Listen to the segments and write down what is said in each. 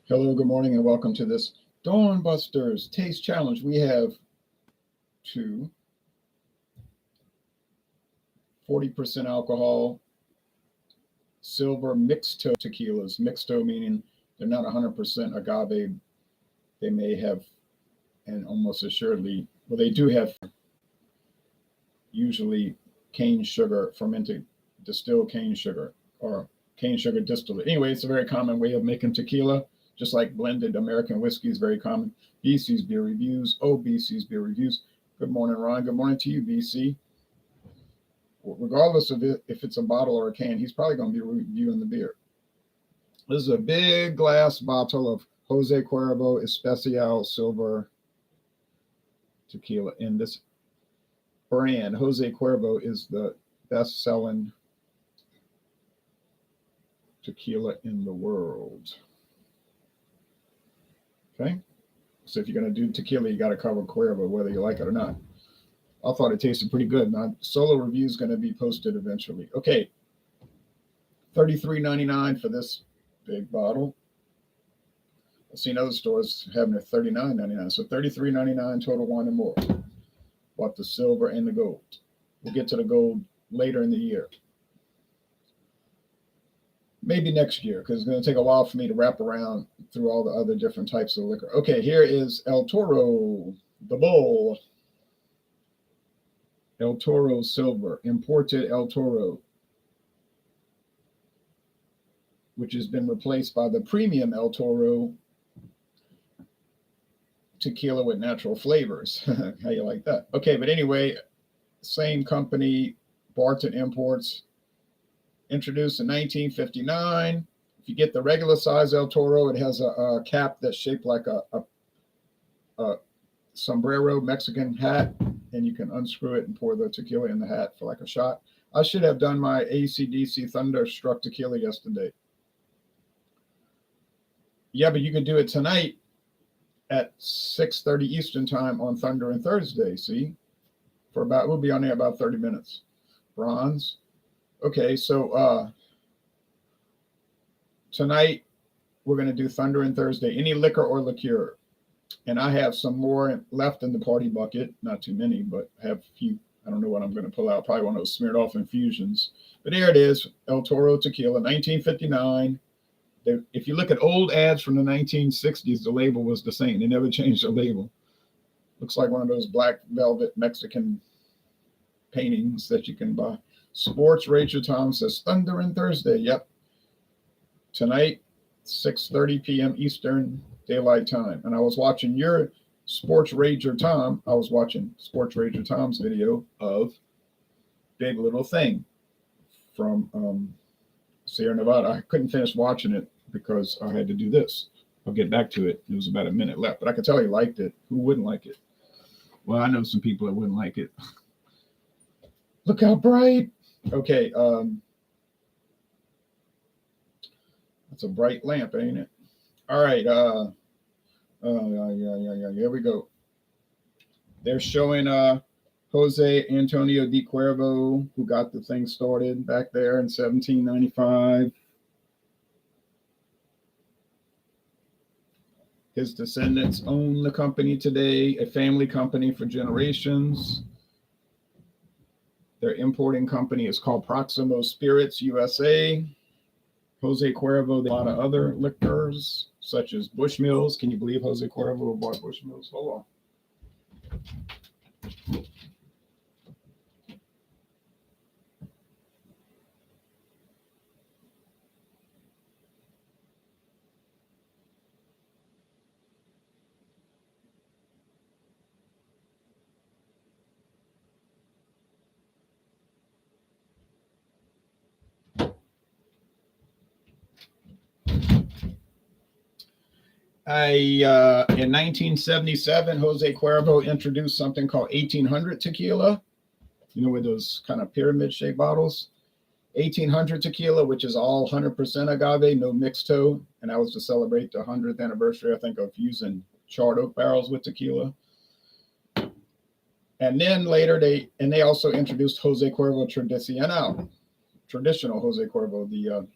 Hello, good morning, and welcome to this Dawn Busters Taste Challenge. We have two 40% alcohol silver mixto tequilas. Mixto meaning they're not 100% agave. They may have, and almost assuredly, well, they do have usually cane sugar, fermented distilled cane sugar, or cane sugar distillate. Anyway, it's a very common way of making tequila, just like blended American whiskey is very common. BC's Beer Reviews. Oh, BC's Beer Reviews. Good morning, Ron. Good morning to you, BC. Regardless of if it's a bottle or a can, he's probably going to be reviewing the beer. This is a big glass bottle of Jose Cuervo Especial Silver Tequila. And this brand, Jose Cuervo, is the best-selling tequila in the world. Okay? So if you're going to do tequila, you got to cover Cuervo, whether you like it or not. I thought it tasted pretty good. My solo review is going to be posted eventually. Okay, $33.99 for this big bottle. I've seen other stores having it $39.99. So $33.99 total wine and more. Bought the silver and the gold. We'll get to the gold later in the year. Maybe next year, because it's going to take a while for me to wrap around through all the other different types of liquor. Okay, here is El Toro, the bull. El Toro Silver, imported El Toro, which has been replaced by the premium El Toro tequila with natural flavors. How you like that? Okay, but anyway, same company, Barton Imports, introduced in 1959. If you get the regular size El Toro, it has a cap that's shaped like a sombrero Mexican hat, and you can unscrew it and pour the tequila in the hat for like a shot. I should have done my AC/DC Thunderstruck tequila yesterday. Yeah, but you could do it tonight at 6:30 Eastern time on Thunder and Thursday. See, for about, we'll be on there about 30 minutes. Bronze. Okay, so tonight we're going to do Thunder and Thursday. Any liquor or liqueur. And I have some more left in the party bucket. Not too many, but I have a few. I don't know what I'm going to pull out. Probably one of those smeared off infusions. But there it is, El Toro Tequila, 1959. If you look at old ads from the 1960s, the label was the same. They never changed the label. Looks like one of those black velvet Mexican paintings that you can buy. Sports Ranger Tom says Thunder and Thursday. Yep. Tonight, 6:30 p.m. Eastern Daylight Time. And I was watching your Sports Ranger Tom. I was watching Sports Ranger Tom's video of Big Little Thing from Sierra Nevada. I couldn't finish watching it because I had to do this. I'll get back to it. There was about a minute left, but I could tell he liked it. Who wouldn't like it? Well, I know some people that wouldn't like it. Look how bright. Okay. That's a bright lamp, ain't it? All right. Here we go. They're showing Jose Antonio de Cuervo, who got the thing started back there in 1795. His descendants own the company today, a family company for generations. Their importing company is called Proximo Spirits USA. Jose Cuervo, a lot of other liquors, such as Bushmills. Can you believe Jose Cuervo bought Bushmills? Hold on. In 1977, Jose Cuervo introduced something called 1800 tequila. You know, with those kind of pyramid-shaped bottles. 1800 tequila, which is all 100% agave, no mixto. And that was to celebrate the 100th anniversary, I think, of using charred oak barrels with tequila. And then later, they also introduced Jose Cuervo Tradicional, traditional Jose Cuervo, the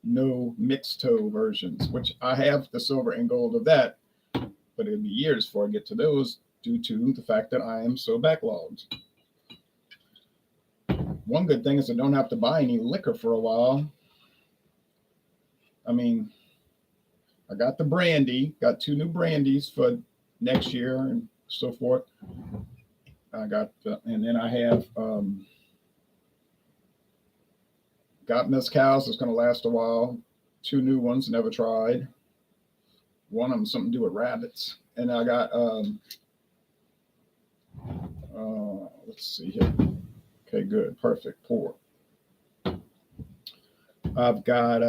no mixto versions, which I have the silver and gold of that, but it'll be years before I get to those due to the fact that I am so backlogged. One good thing is I don't have to buy any liquor for a while. I mean, I got the brandy, got 2 new brandies for next year and so forth. And then I have got mezcals that's going to last a while. 2 new ones, never tried. One of them something to do with rabbits. And I got let's see here. Okay, good, perfect. Pour. I've got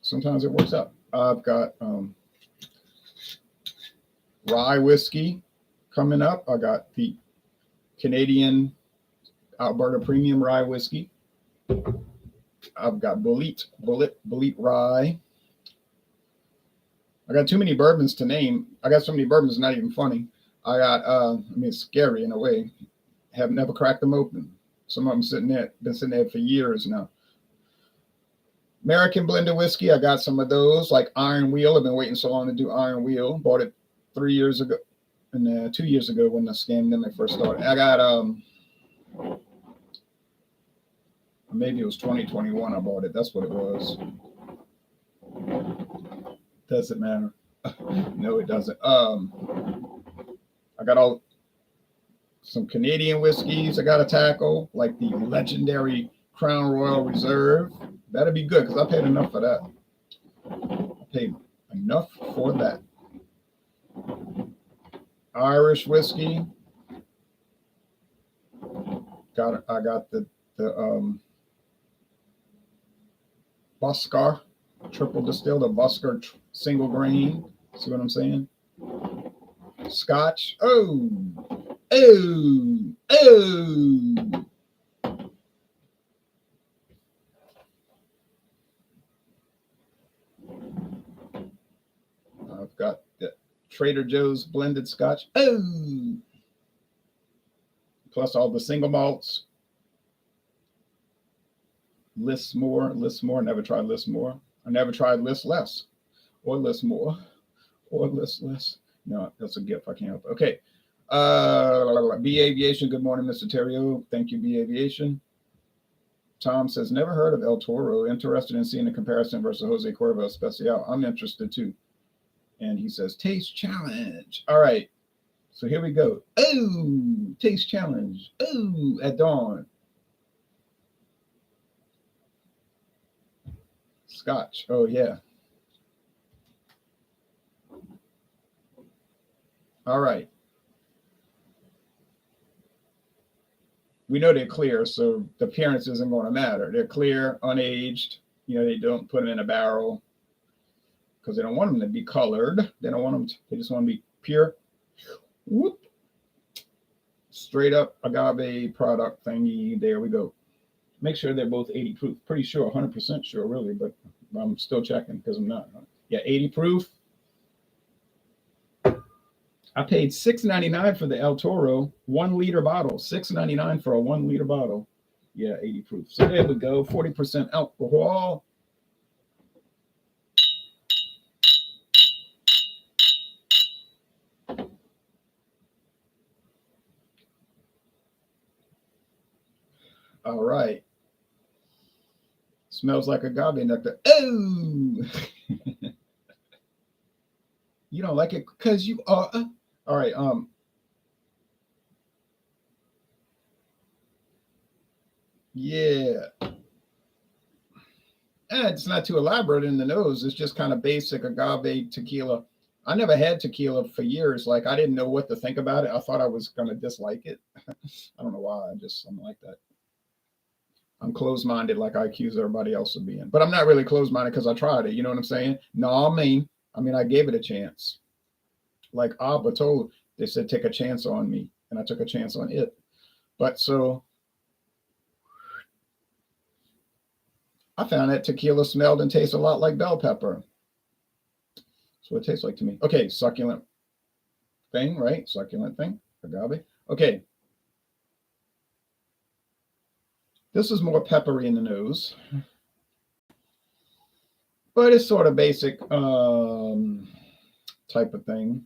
sometimes it works out. I've got rye whiskey coming up. I got the Canadian Alberta Premium Rye Whiskey. I've got Bullet Rye. I got too many bourbons to name. I got so many bourbons, it's not even funny. I got, I mean, it's scary in a way. Have never cracked them open. Some of them been sitting there for years now. American blended whiskey, I got some of those, like Iron Wheel. I've been waiting so long to do Iron Wheel. Bought it 3 years ago, and 2 years ago when the scandemic first started. I got maybe it was 2021 I bought it. That's what it was. Doesn't matter. No, it doesn't. I got some Canadian whiskeys I got to tackle, like the legendary Crown Royal Reserve. That'll be good because I paid enough for that. I paid enough for that. Irish whiskey. I got the Buskar triple distilled, a Buskar single grain. See what I'm saying? Scotch. Oh. I've got the Trader Joe's blended Scotch. Oh. Plus all the single malts. Listmore. Never tried Listmore. I never tried List Less or List More or List Less. No, that's a gift. I can't help it. Okay. B Aviation. Good morning, Mr. Terrio. Thank you, B Aviation. Tom says, never heard of El Toro. Interested in seeing the comparison versus Jose Cuervo Especial. I'm interested too. And he says, taste challenge. All right. So here we go. Oh, taste challenge. Oh, at dawn. Scotch. Oh, yeah. All right. We know they're clear, so the appearance isn't going to matter. They're clear, unaged. You know, they don't put them in a barrel because they don't want them to be colored. They don't want them to, they just want to be pure. Whoop. Straight up agave product thingy. There we go. Make sure they're both 80 proof. Pretty sure, 100% sure, really, but I'm still checking because I'm not. Yeah, 80 proof. I paid $6.99 for the El Toro 1 liter bottle. $6.99 for a 1 liter bottle. Yeah, 80 proof. So there we go. 40% alcohol. All right. Smells like agave nectar. Oh, you don't like it because you are. All right. Yeah. And it's not too elaborate in the nose. It's just kind of basic agave tequila. I never had tequila for years. Like I didn't know what to think about it. I thought I was gonna dislike it. I don't know why. I'm like that. I'm closed-minded, like I accuse everybody else of being. But I'm not really closed-minded because I tried it. You know what I'm saying? No, I mean, I gave it a chance. Like Abba told, they said take a chance on me, and I took a chance on it. But so I found that tequila smelled and tastes a lot like bell pepper. That's what it tastes like to me. Okay, succulent thing, right? Succulent thing, agave. Okay. This is more peppery in the nose, but it's sort of basic type of thing.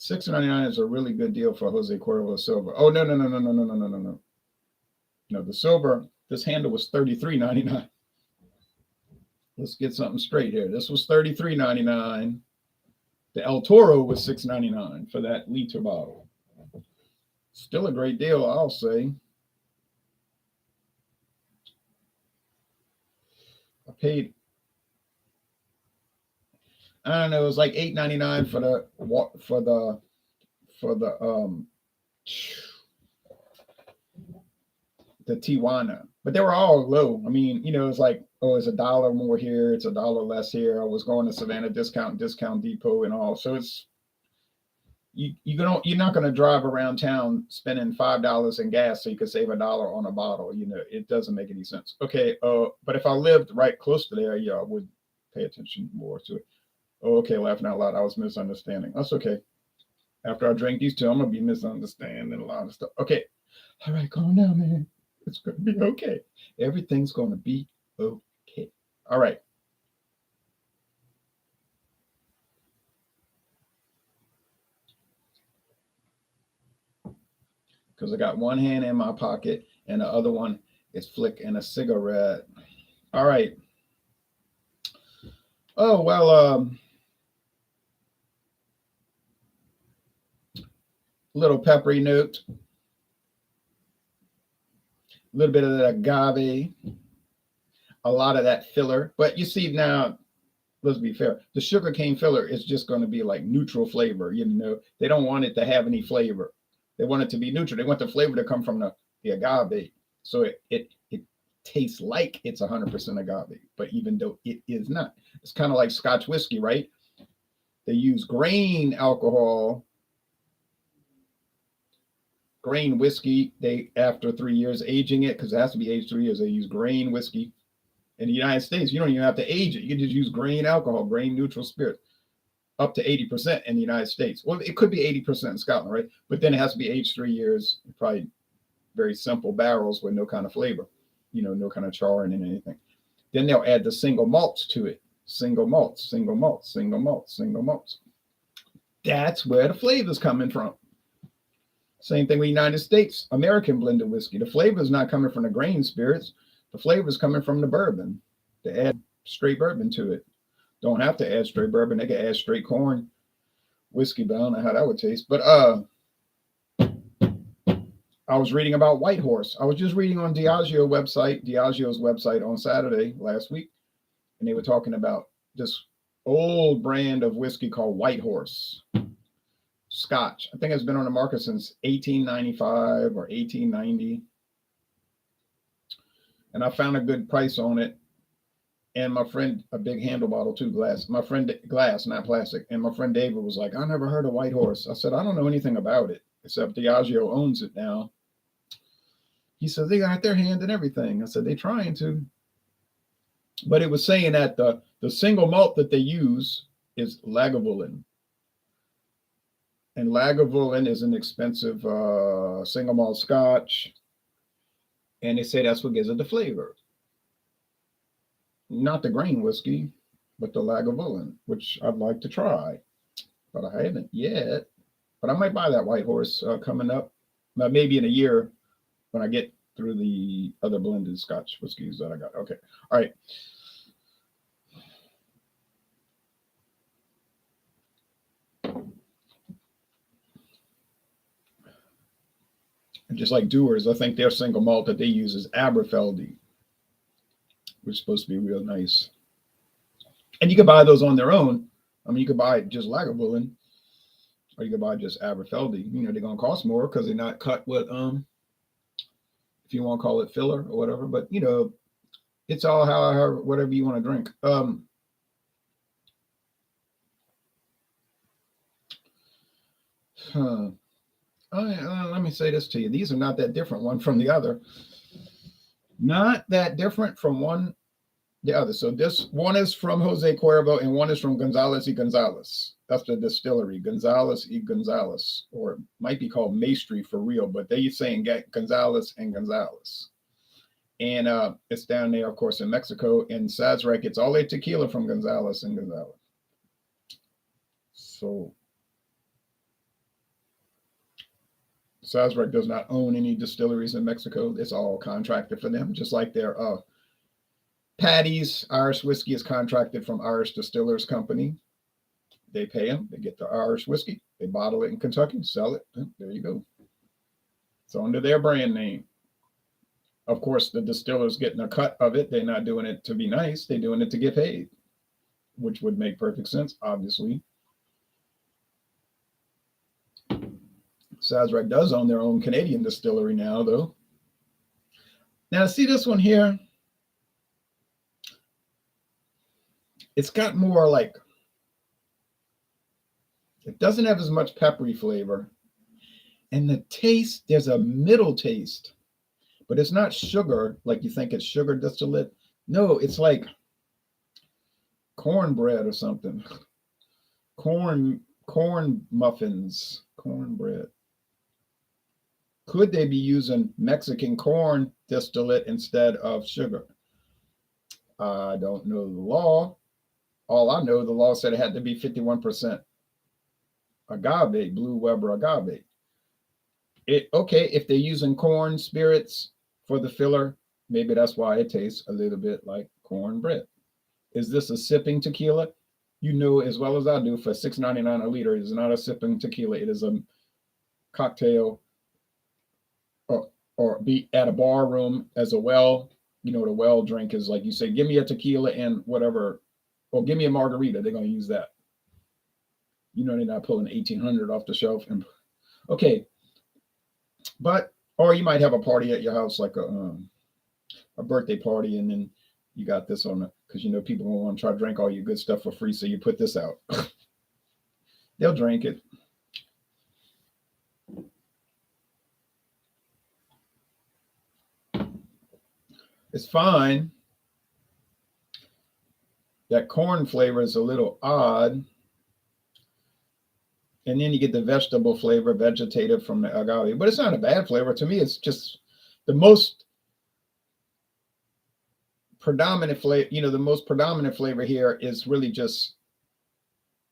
$6.99 is a really good deal for Jose Cuervo silver. Oh no. No, the silver, this handle was $33.99. Let's get something straight here. This was $33.99. The El Toro was $6.99 for that liter bottle. Still a great deal, I'll say. I paid, I don't know, it was like $8.99 for the Tijuana, but they were all low. I mean, it's like, oh, it's $1 more here, it's $1 less here. I was going to Savannah Discount Depot and all, so it's you're not going to drive around town spending $5 in gas so you could save $1 on a bottle. It doesn't make any sense. Okay, but if I lived right close to there, yeah, I would pay attention more to it. Oh, okay, laughing out loud. I was misunderstanding. That's okay. After I drink these two, I'm gonna be misunderstanding a lot of stuff. Okay, all right, calm down, man. It's gonna be okay. Everything's gonna be okay. All right. Because I got one hand in my pocket and the other one is flicking a cigarette. All right. Oh well. Little peppery note. A little bit of that agave. A lot of that filler. But you see now, let's be fair. The sugarcane filler is just going to be like neutral flavor. They don't want it to have any flavor. They want it to be neutral. They want the flavor to come from the agave. So it tastes like it's 100% agave, but even though it is not. It's kind of like Scotch whiskey, right? They use grain alcohol, grain whiskey. They, after 3 years aging it, because it has to be aged 3 years, they use grain whiskey. In the United States, you don't even have to age it. You can just use grain alcohol, grain neutral spirit, up to 80% in the United States. Well, it could be 80% in Scotland, right? But then it has to be aged 3 years, probably very simple barrels with no kind of flavor, no kind of charring and anything. Then they'll add the single malts to it. Single malts, single malts, single malts, single malts. That's where the flavor's coming from. Same thing with United States, American blended whiskey. The flavor is not coming from the grain spirits. The flavor is coming from the bourbon. They add straight bourbon to it. Don't have to add straight bourbon. They can add straight corn whiskey, but I don't know how that would taste. But I was reading about White Horse. I was just reading on Diageo's website on Saturday last week, and they were talking about this old brand of whiskey called White Horse Scotch. I think it's been on the market since 1895 or 1890. And I found a good price on it. And my friend, a big handle bottle too, glass. My friend, glass, not plastic. And my friend David was like, I never heard of White Horse. I said, I don't know anything about it, except Diageo owns it now. He said, they got their hand in everything. I said, they're trying to. But it was saying that the single malt that they use is Lagavulin. And Lagavulin is an expensive single malt Scotch. And they say that's what gives it the flavor. Not the grain whiskey, but the Lagavulin, which I'd like to try. But I haven't yet. But I might buy that White Horse coming up. Maybe in a year when I get through the other blended Scotch whiskeys that I got. Okay. All right. And just like Dewar's, I think their single malt that they use is Aberfeldy, which is supposed to be real nice. And you can buy those on their own. I mean, you could buy just Lagavulin, or you could buy just Aberfeldy. They're going to cost more because they're not cut with, if you want to call it filler or whatever. But, it's all how whatever you want to drink. Let me say this to you. These are not that different one from the other. Not that different from one the other. So this one is from Jose Cuervo and one is from Gonzalez y Gonzalez. That's the distillery, Gonzalez y Gonzalez, or it might be called Maestri for real, but they're saying Gonzalez and Gonzalez. And it's down there, of course, in Mexico. And Sazerac gets all their tequila from Gonzalez and Gonzalez. So Sazerac does not own any distilleries in Mexico. It's all contracted for them, just like their Patty's Irish whiskey is contracted from Irish Distillers Company. They pay them. They get the Irish whiskey. They bottle it in Kentucky, sell it. There you go. It's under their brand name. Of course, the distillers getting a cut of it. They're not doing it to be nice. They're doing it to get paid, which would make perfect sense, obviously. Sazerac does own their own Canadian distillery now, though. Now, see this one here? It's got more like, it doesn't have as much peppery flavor. And the taste, there's a middle taste, but it's not sugar like you think it's sugar distillate. No, it's like cornbread or something. Corn muffins, cornbread. Could they be using Mexican corn distillate instead of sugar? I don't know the law. All I know, the law said it had to be 51% agave, Blue Weber agave. Okay, if they're using corn spirits for the filler, maybe that's why it tastes a little bit like cornbread. Is this a sipping tequila? You know as well as I do, for $6.99 a liter, it is not a sipping tequila. It is a cocktail, or be at a bar room as a well. You know, the well drink is like you say, give me a tequila and whatever, or give me a margarita. They're going to use that. You know, they're not pulling 1800 off the shelf. And okay, but or you might have a party at your house, like a birthday party, and then you got this on it because you know people don't want to try to drink all your good stuff for free, so you put this out. They'll drink it. It's fine. That corn flavor is a little odd. And then you get the vegetable flavor, vegetative from the agave. But it's not a bad flavor. To me, it's just the most predominant flavor. You know, the most predominant flavor here is really just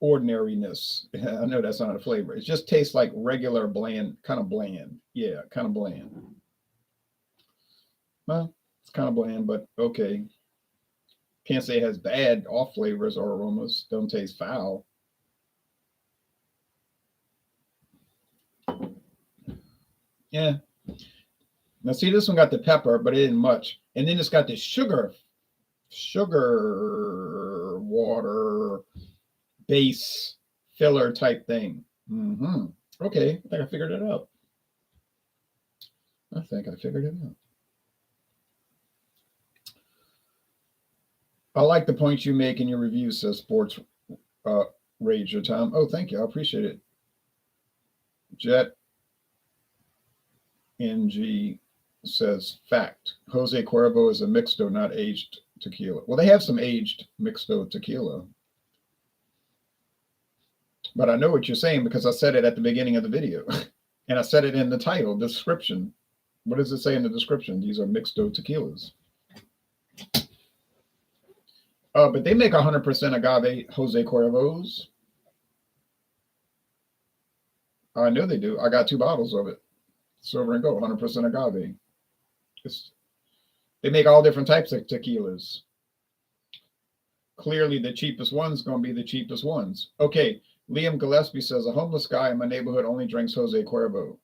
ordinariness. I know that's not a flavor. It just tastes like regular bland, kind of bland. Yeah, kind of bland. Well, it's kind of bland, but okay. Can't say it has bad off flavors or aromas. Don't taste foul. Yeah. Now see, this one got the pepper, but it isn't much. And then it's got the sugar water base filler type thing. Mm-hmm. Okay, I think I figured it out. I like the points you make in your review, says Sports Rage Your Time. Oh, thank you. I appreciate it. Jet NG says, fact, Jose Cuervo is a mixto, not aged tequila. Well, they have some aged mixto tequila. But I know what you're saying because I said it at the beginning of the video. And I said it in the title, description. What does it say in the description? These are mixto tequilas. But they make 100% agave Jose Cuervos. I know they do. I got 2 bottles of it. Silver and gold, 100% agave. They make all different types of tequilas. Clearly, the cheapest one's going to be the cheapest ones. Okay, Liam Gillespie says, a homeless guy in my neighborhood only drinks Jose Cuervo.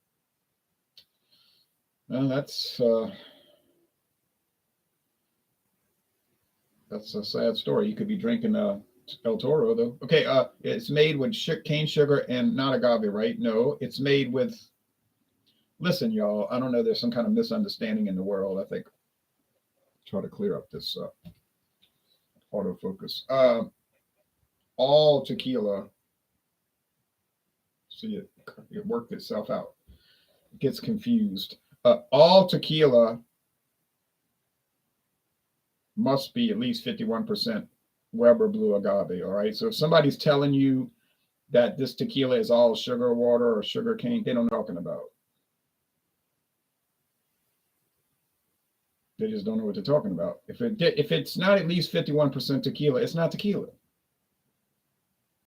Well, that's a sad story. You could be drinking El Toro, though. Okay, it's made with cane sugar and not agave, right? No, it's made with... Listen, y'all, I don't know. There's some kind of misunderstanding in the world, I think. Try to clear up this autofocus. All tequila, see it worked itself out. It gets confused. All tequila must be at least 51% Weber blue agave. All right. So if somebody's telling you that this tequila is all sugar water or sugar cane, they don't know what they're talking about. They just don't know what they're talking about. If it's not at least 51% tequila, it's not tequila.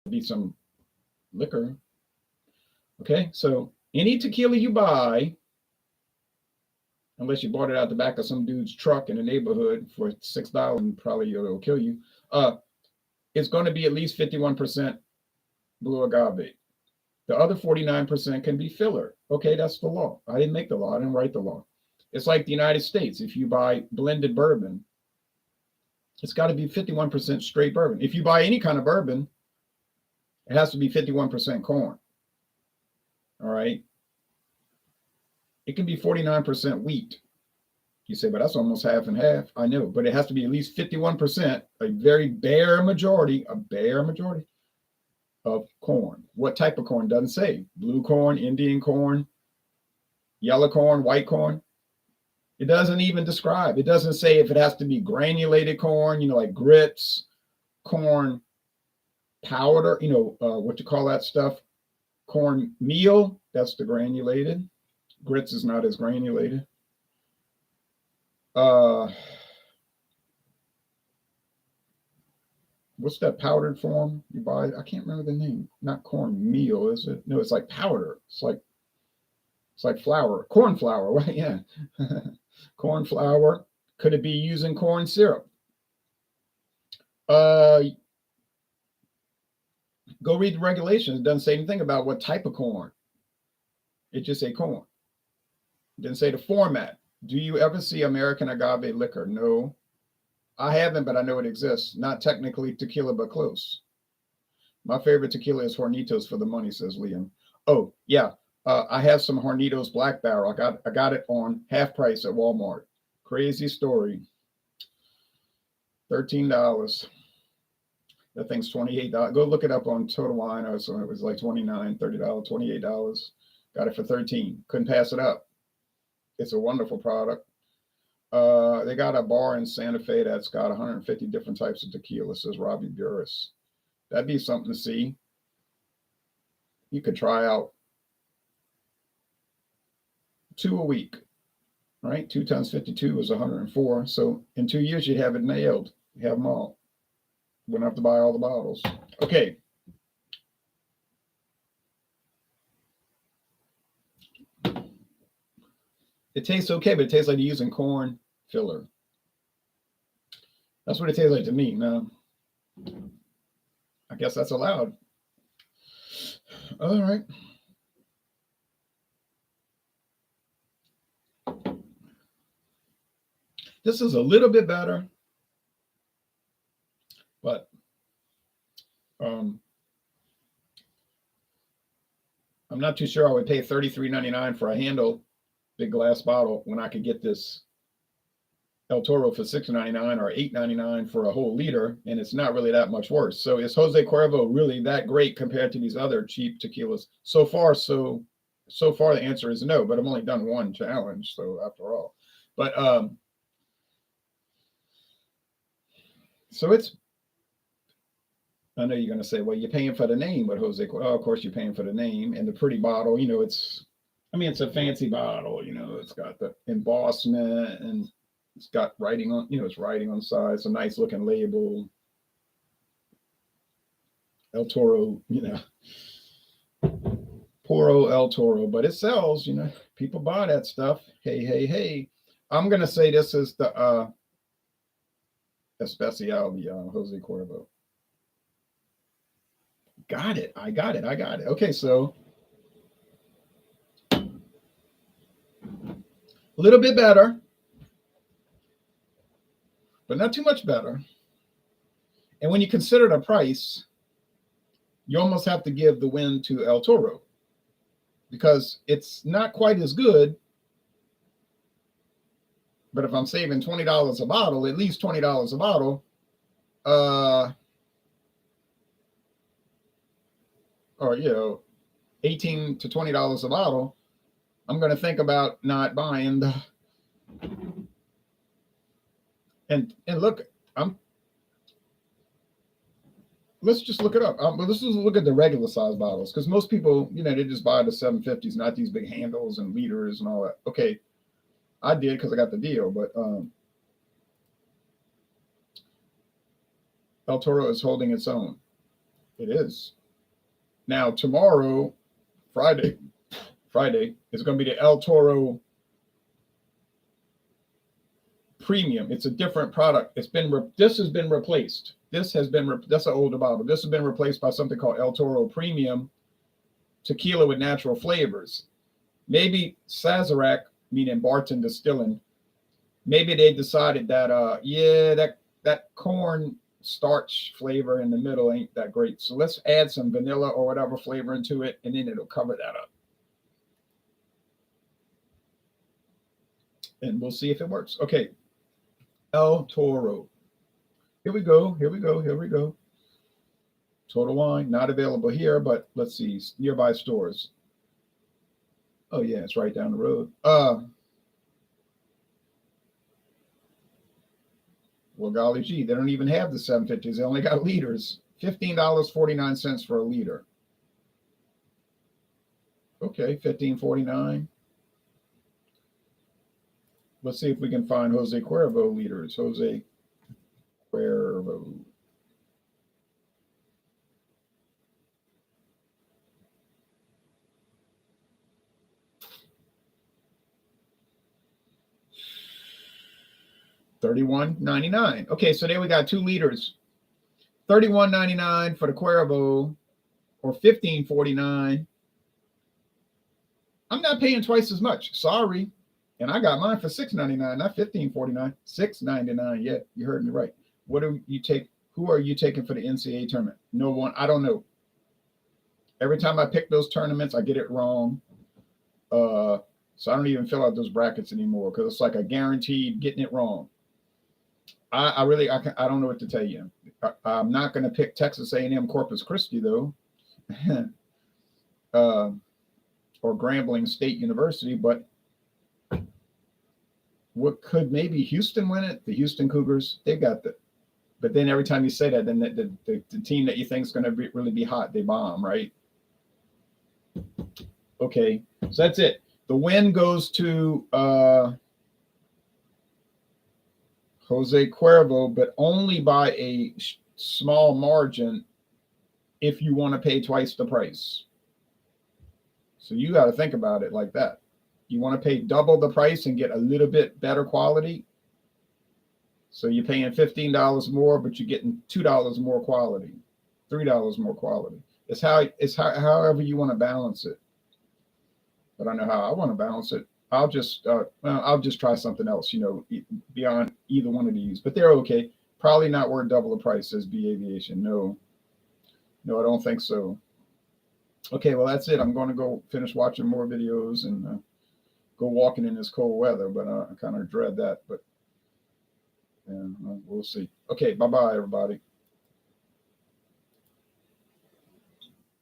It'll be some liquor. Okay. So any tequila you buy, unless you bought it out the back of some dude's truck in the neighborhood for $6 and probably it'll kill you, it's going to be at least 51% blue agave. The other 49% can be filler. Okay, that's the law. I didn't make the law. I didn't write the law. It's like the United States. If you buy blended bourbon, it's got to be 51% straight bourbon. If you buy any kind of bourbon, it has to be 51% corn. All right. It can be 49% wheat. You say, but that's almost half and half. I know, but it has to be at least 51%, a very bare majority of corn. What type of corn? Doesn't say. Blue corn, Indian corn, yellow corn, white corn. It doesn't even describe. It doesn't say if it has to be granulated corn, like grits, corn powder, what you call that stuff? Corn meal, that's the granulated. Grits is not as granulated. What's that powdered form you buy? I can't remember the name. Not corn meal, is it? No, it's like powder. It's like flour, corn flour. Right? Yeah, corn flour. Could it be using corn syrup? Go read the regulations. It doesn't say anything about what type of corn. It just say corn. It didn't say the format. Do you ever see American agave liquor? No, I haven't, but I know it exists. Not technically tequila, but close. My favorite tequila is Hornitos for the money, says Liam. Oh, yeah. I have some Hornitos Black Barrel. I got it on half price at Walmart. Crazy story. $13. That thing's $28. Go look it up on Total Wine. So it was like $29, $30, $28. Got it for $13. Couldn't pass it up. It's a wonderful product. They got a bar in Santa Fe that's got 150 different types of tequila, says Robbie Burris. That'd be something to see. You could try out 2 a week, right? 2 times 52 is 104. So in 2 years, you'd have it nailed. You have them all. Wouldn't have to buy all the bottles. Okay. It tastes okay, but it tastes like you're using corn filler. That's what it tastes like to me. Now, I guess that's allowed. All right. This is a little bit better, but I'm not too sure I would pay $33.99 for a handle big glass bottle when I could get this El Toro for $6.99 or $8.99 for a whole liter, and it's not really that much worse. So is Jose Cuervo really that great compared to these other cheap tequilas? So far, the answer is no, but I've only done one challenge, so after all. But so it's, I know you're going to say, well, you're paying for the name with Jose Cuervo. Oh, of course you're paying for the name and the pretty bottle. It's a fancy bottle. It's got the embossment and it's got writing on, it's writing on the side. It's a nice looking label. El Toro, Poro El Toro, but it sells, people buy that stuff. Hey. I'm going to say this is the Especial, the Jose Cuervo. Got it. I got it. Okay, so a little bit better, but not too much better. And when you consider the price, you almost have to give the win to El Toro because it's not quite as good. But if I'm saving $20 a bottle, at least $20 a bottle, or $18 to $20 a bottle, I'm going to think about not buying And look, let's just look it up. But let's just look at the regular size bottles, because most people, they just buy the 750s, not these big handles and liters and all that. Okay, I did because I got the deal, but El Toro is holding its own. It is. Now tomorrow, Friday is going to be the El Toro Premium. It's a different product. This has been replaced. That's an older bottle. This has been replaced by something called El Toro Premium tequila with natural flavors. Maybe Sazerac, meaning Barton Distilling, maybe they decided that that corn starch flavor in the middle ain't that great. So let's add some vanilla or whatever flavor into it, and then it'll cover that up. And we'll see if it works. Okay. El Toro. Here we go. Total Wine, not available here, but let's see. Nearby stores. Oh, yeah, it's right down the road. Well, golly gee, they don't even have the 750s. They only got liters. $15.49 for a liter. Okay, $15.49. Let's see if we can find Jose Cuervo liters. Jose Cuervo. $31.99. Okay, so there we got 2 liters. $31.99 for the Cuervo, or $15.49. I'm not paying twice as much. Sorry. And I got mine for $6.99, not $15.49. $6.99. Yeah, you heard me right. What do you take? Who are you taking for the NCAA tournament? No one. I don't know. Every time I pick those tournaments, I get it wrong. So I don't even fill out those brackets anymore, because it's like a guaranteed getting it wrong. I don't know what to tell you. I'm not going to pick Texas A&M Corpus Christi though, or Grambling State University, but what could maybe Houston win it? The Houston Cougars, they got the. But then every time you say that, then the team that you think is going to really be hot, they bomb, right? Okay, so that's it. The win goes to Jose Cuervo, but only by a small margin if you want to pay twice the price. So you got to think about it like that. You want to pay double the price and get a little bit better quality. So you're paying $15 more, but you're getting $2 more quality, $3 more quality. It's however you want to balance it. But I know how I want to balance it. I'll just try something else, beyond either one of these. But they're okay. Probably not worth double the price, says B Aviation. No, I don't think so. Okay, well, that's it. I'm going to go finish watching more videos and go walking in this cold weather, but I kind of dread that. But yeah, we'll see. Okay, bye-bye, everybody.